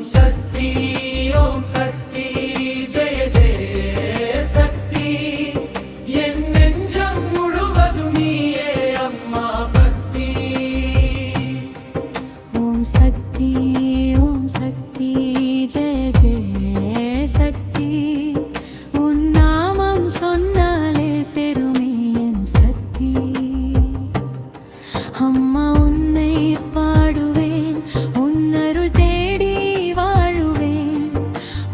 ஓம் சக்தி ஜெய ஜெய சக்தி என் நெஞ்சம் முழுவதும் நீயே அம்மா பக்தி ஓம் சக்தி ஜெய ஜெய சக்தி உன் நாமம் சொன்னாலே செருமே என் சக்தி அம்மா உன்னை பாடுவேன் உன் அருள் தேடி வாழுவேன்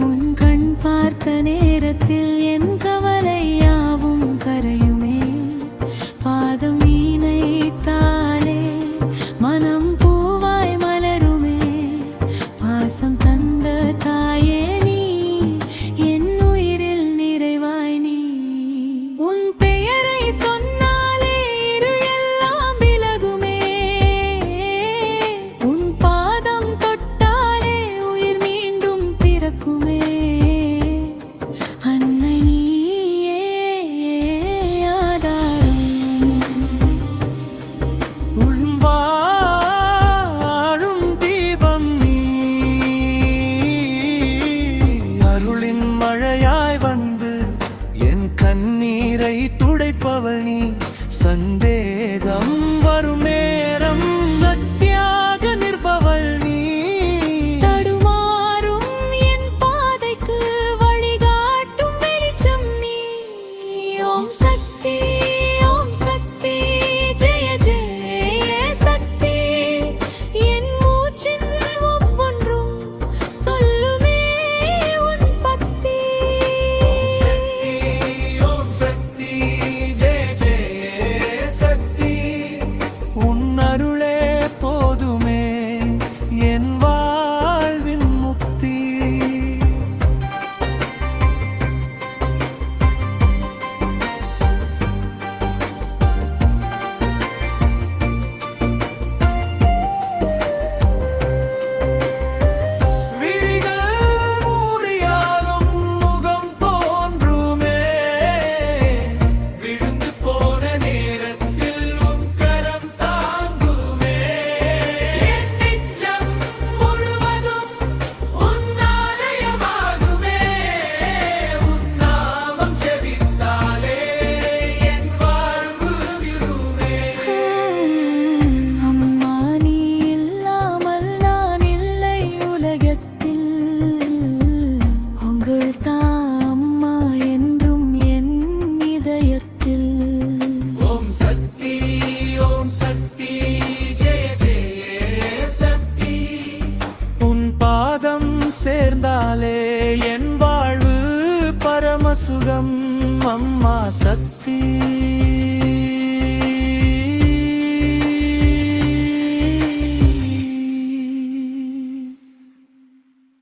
உன் கண் பார்த்த நேரத்தில் என் கவலை யாவும் கரையுமே பாதம் வீணைத்தாலே மனம் பூவாய் மலருமே பாசம் தந்த தாயே நீ என் உயிரில் நிறைவாய் நீ உன் பெயரை சொன்னாலே இருள் எல்லாம் விலகுமே உன் பாதம் தொட்டாலே உயிர் மீண்டும் பிறக்குமே அன்னை நீயே ஆதாரம் உன் வாழும் தீபம் நீ அருளின் மழையாய் வந்து என் கண்ணீரை துடைப்பவள் நீ சந்தேகம் வரும் நேரம் சத்தியாக நிற்பவள் நீ தடுமாறும் என் பாதைக்கு வழிகாட்டும் வெளிச்சம் நீ ஓம் சக்தி ஜெய ஜெய சக்தி என் மூச்சின் ஒவ்வொன்றும் சொல்லுமே உன் பக்தி ஓம் சக்தி ஜெய ஜெய சக்தி உன் அருளே போதுமே என் வாழ்வின் முக்தி விழிகள் மூடியாலும் முகம் தோன்றுமே விழுந்து போன நேரத்தில் உன் கரம் தாங்குமே என் நெஞ்சம் முழுவதும் உன் ஆலயமாகுமே உன் நாமம் ஜெபித்தாலே என் வாழ்வு விருமே அம்மா நீ இல்லாமல் நான் இல்லை உலகத்தில் உங்கள் தான் அம்மா என்றும் என் இதயத்தில் ஓம் சக்தி ஜெய ஜெய சக்தி உன் பாதம் சேர்ந்தாலே என் வாழ்வு பரமசுகம் அம்மா சக்தி